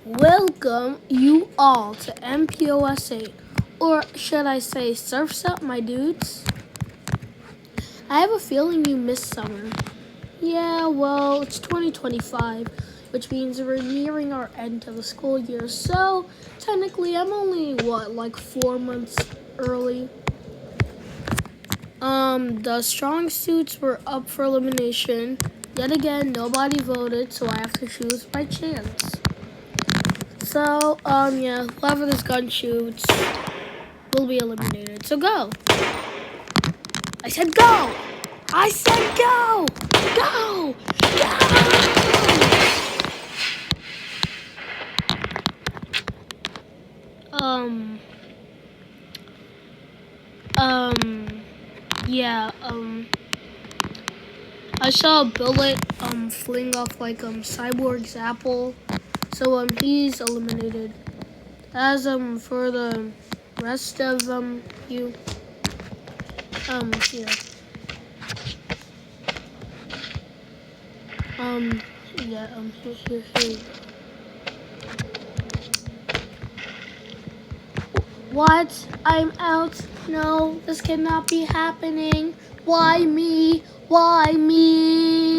Welcome you all to Mpos 8, or should I say Surf's Up, my dudes? I have a feeling you missed summer. Yeah, well, it's 2025, which means we're nearing our end of the school year, so technically I'm only, like 4 months early. The strong suits were up for elimination. Yet again, nobody voted, so I have to choose by chance. So, yeah, whoever this gun shoots will be eliminated. So go! I said go! I said go! Go! Yeah, I saw a bullet, fling off, like, Cyborg's apple. So, he's eliminated. As, for the rest of, you, yeah. Here. What? I'm out? No, this cannot be happening. Why me? Why me?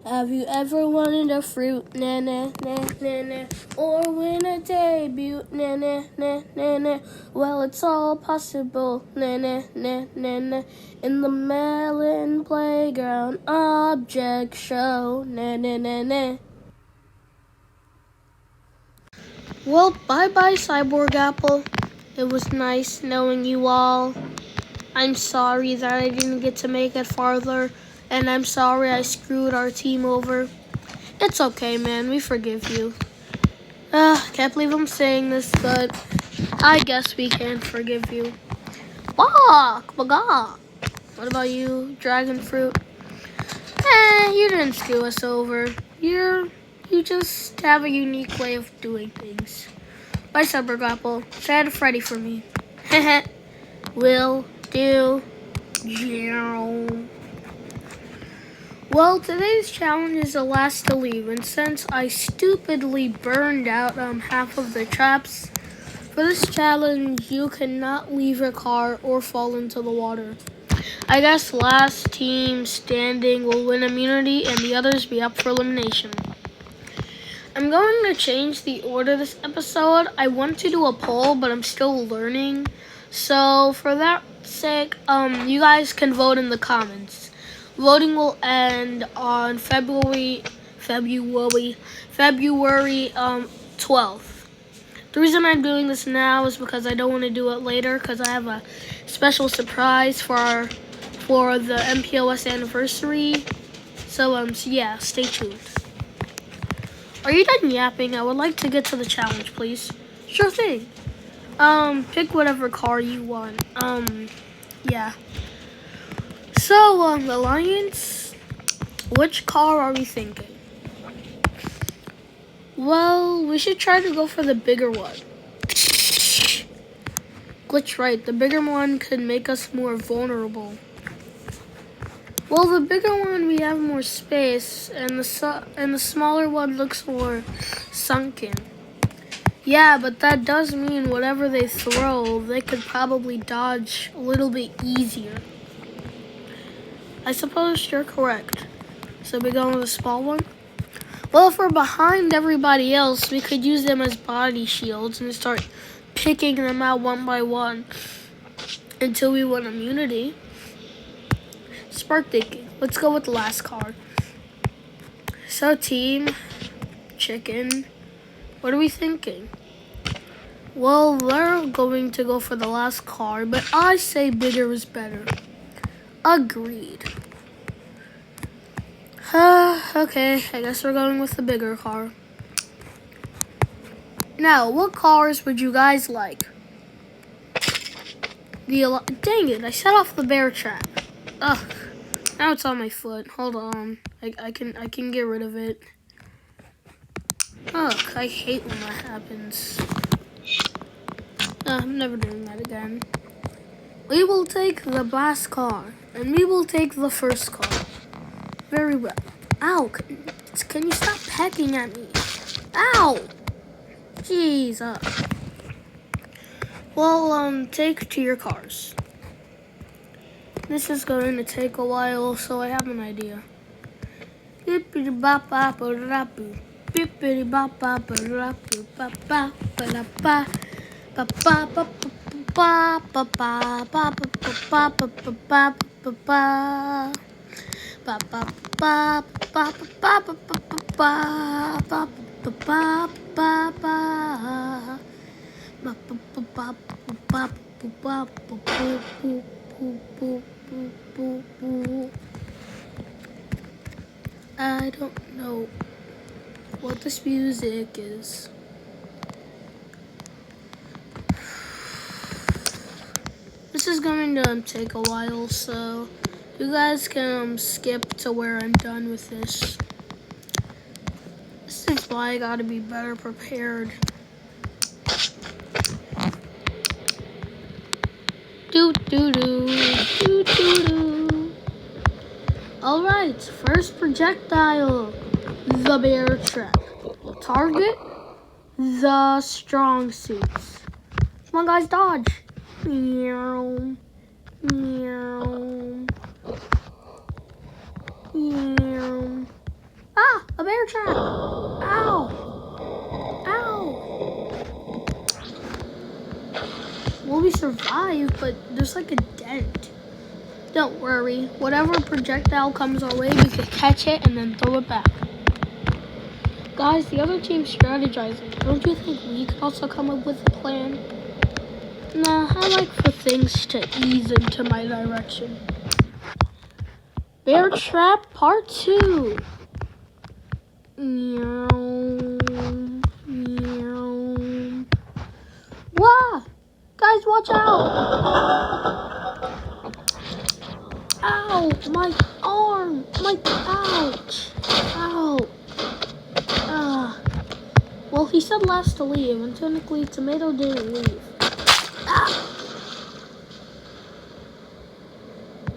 Have you ever wanted a fruit? Na na na na na. Or win a debut? Na na na na na. Well, it's all possible. Na na na na na. In the melon playground object show. Na na na na. Well, bye-bye, Cyborg Apple. It was nice knowing you all. I'm sorry that I didn't get to make it farther, and I'm sorry I screwed our team over. It's okay, man. We forgive you. Can't believe I'm saying this, but I guess we can forgive you. Bagak. What about you, Dragon Fruit? You didn't screw us over. You just have a unique way of doing things. Bye, Cyborg Apple. Say hi to Freddy for me. Will do. Well, today's challenge is the last to leave, and since I stupidly burned out half of the traps, for this challenge, you cannot leave your car or fall into the water. I guess last team standing will win immunity and the others be up for elimination. I'm going to change the order this episode. I want to do a poll, but I'm still learning. So for that sake, you guys can vote in the comments. Voting will end on February 12th. The reason I'm doing this now is because I don't want to do it later, because I have a special surprise for the Mpos anniversary. So yeah, stay tuned. Are you done yapping? I would like to get to the challenge, please. Sure thing. Pick whatever car you want. Yeah. So, Alliance, which car are we thinking? Well, we should try to go for the bigger one. Glitch right, the bigger one could make us more vulnerable. Well, the bigger one, we have more space, and the smaller one looks more sunken. Yeah, but that does mean whatever they throw, they could probably dodge a little bit easier. I suppose you're correct. So we go with the small one? Well, if we're behind everybody else, we could use them as body shields and start picking them out one by one until we win immunity. Smart thinking. Let's go with the last car. So, team, chicken, what are we thinking? Well, they're going to go for the last car, but I say bigger is better. Agreed. Okay, I guess we're going with the bigger car. Now, what cars would you guys like? Dang it, I set off the bear trap. Ugh, now it's on my foot. Hold on, I can get rid of it. Ugh, I hate when that happens. I'm never doing that again. We will take the last car, and we will take the first car. Very well. Ow, can you stop pecking at me? Ow! Jesus. Well, take to your cars. This is going to take a while, so I have an idea. I don't know what this music is. This is going to take a while, so you guys can skip to where I'm done with this. This is why I gotta be better prepared. Alright, first projectile, the bear trap. Target, the strong suits. Come on guys, dodge. Meow, meow, meow. Ah, a bear trap. Ow, ow. Well, we survived, but there's like a dent. Don't worry, whatever projectile comes our way, we can catch it and then throw it back. Guys, the other team's strategizing. Don't you think we could also come up with a plan? Nah, I like for things to ease into my direction. Bear Trap Part 2. Meow, meow. Wah! Guys, watch out! Ow, my arm, my ouch, ow. Well, he said last to leave, and technically Tomato didn't leave. Ah.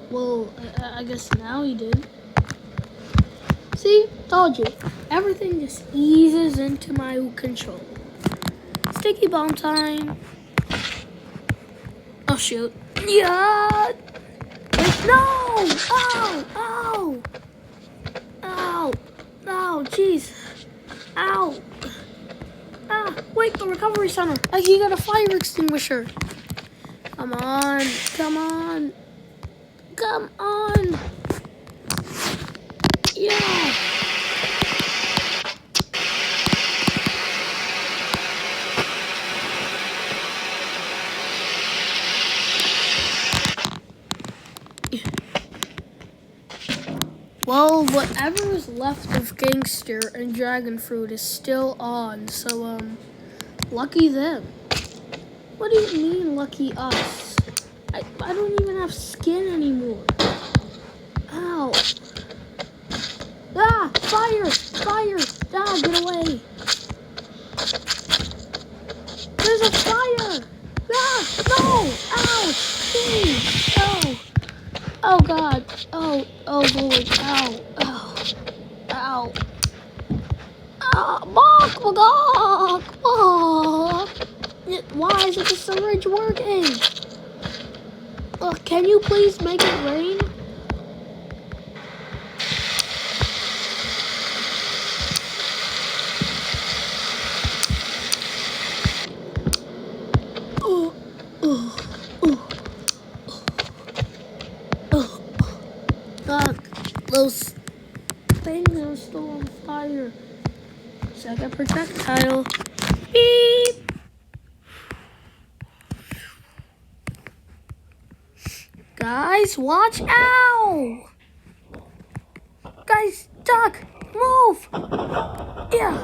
Well, I guess now he did. See, told you, everything just eases into my control. Sticky bomb time. Oh shoot. Yeah. No! Ow! Ow! Ow! Ow! Jeez! Ow! Ah! Wait, the recovery center! He got a fire extinguisher! Come on! Come on! Come on! Yeah! Well, whatever is left of Gangster and Dragon Fruit is still on, so, lucky them. What do you mean, lucky us? I don't even have skin anymore. Ow. Ah, fire, fire. Ah, get away. There's a fire. Ah, no. Ow, please. Oh. Oh God! Oh Lord! Ow! Ow! Ow! Bonk! Why isn't the syringe working? Can you please make it rain? Those things are still on fire. Second projectile. Beep! Guys, watch out! Guys, duck! Move! Yeah!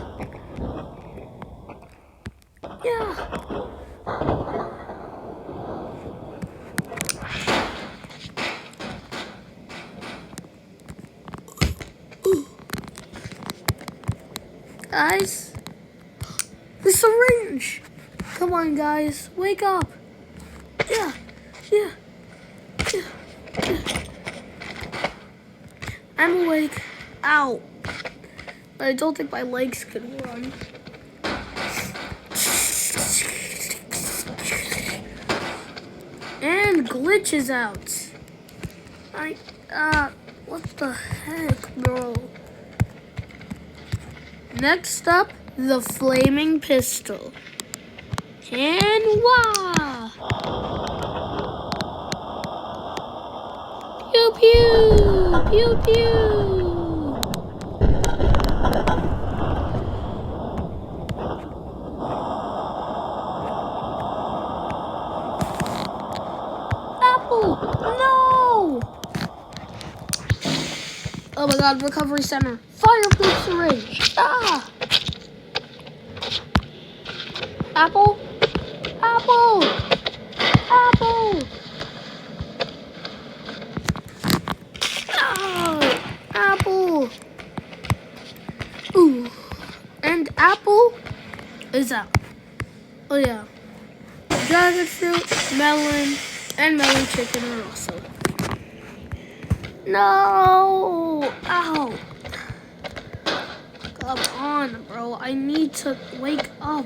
Yeah! Guys, the syringe! Come on, guys, wake up! Yeah, yeah, I'm awake. Ow. But I don't think my legs could run. And glitch is out. What the heck, bro? Next up, the flaming pistol. And wah! Pew pew! Pew pew! Apple! No! Oh my god, recovery center. Fireproof syringe. Ah! Apple? Apple! Apple! No! Apple! Ooh. And apple is out. Oh yeah. Dragon fruit, melon, and melon chicken are also. No! Ow! Come on, bro. I need to wake up.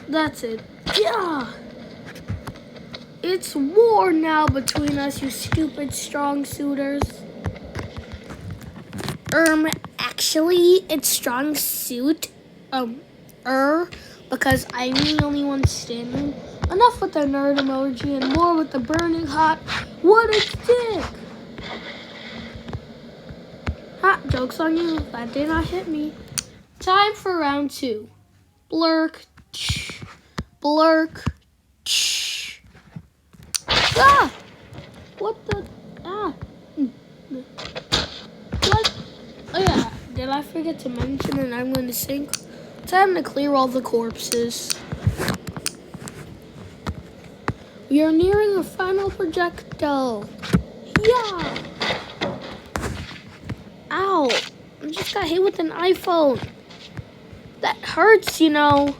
That's it. Yeah! It's war now between us, you stupid strong suitors. Actually, it's strong suit. Because I'm the only one standing. Enough with the nerd emoji and more with the burning hot. What a dick! Ha, joke's on you. That did not hit me. Time for round 2. Blurk. Blurk. Ah! What the? Ah. What? Oh yeah, did I forget to mention and I'm going to sink? Time to clear all the corpses. We are nearing a final projectile. Yeah! Ow! I just got hit with an iPhone. That hurts, you know.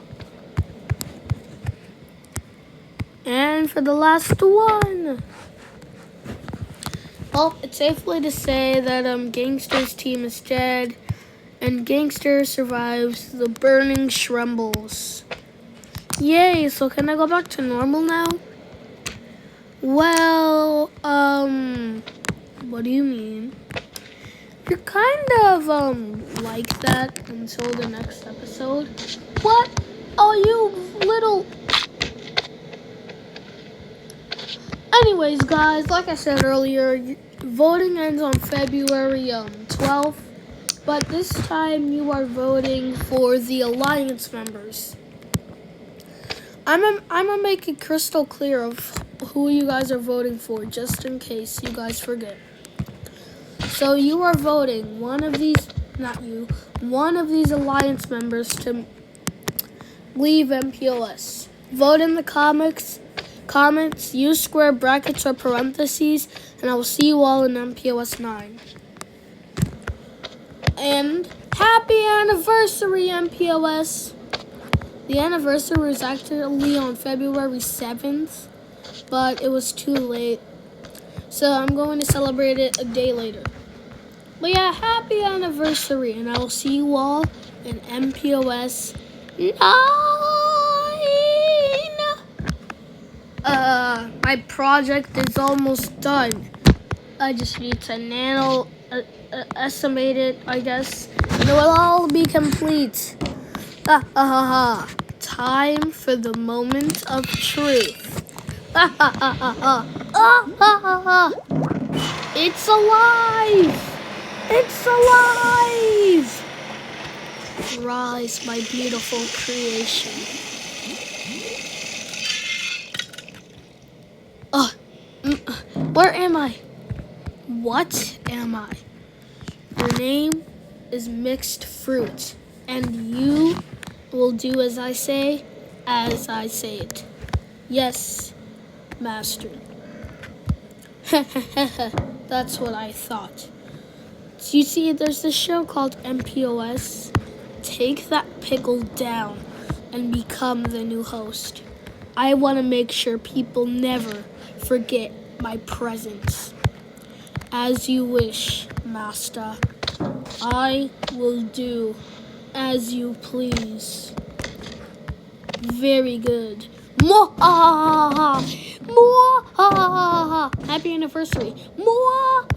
And for the last one. Well, it's safely to say that Gangster's team is dead. And Gangster survives the burning Shrumbles. Yay, so can I go back to normal now? Well, what do you mean? You're kind of, like that until the next episode. What? Oh, you little... Anyways, guys, like I said earlier, voting ends on February 12th. But this time you are voting for the Alliance members. I'm gonna make it crystal clear of who you guys are voting for, just in case you guys forget. So you are voting one of these Alliance members to leave MPOS. Vote in the comments, use square brackets or parentheses, and I will see you all in MPOS 9. And happy anniversary, MPOS! The anniversary was actually on February 7th, but it was too late. So I'm going to celebrate it a day later. But yeah, happy anniversary, and I will see you all in MPOS 9! My project is almost done. I just need to estimate it, I guess. And it will all be complete. Time for the moment of truth. It's alive! It's alive! Rise, my beautiful creation. Where am I? What am I? Your name is Mixed Fruit, and you will do as I say it. Yes, Master. That's what I thought. So you see, there's this show called MPOS. Take that pickle down and become the new host. I want to make sure people never forget my presence. As you wish. master. I will do as you please. Very good. Mwahaha! Mwahaha! Happy anniversary. Mwahaha!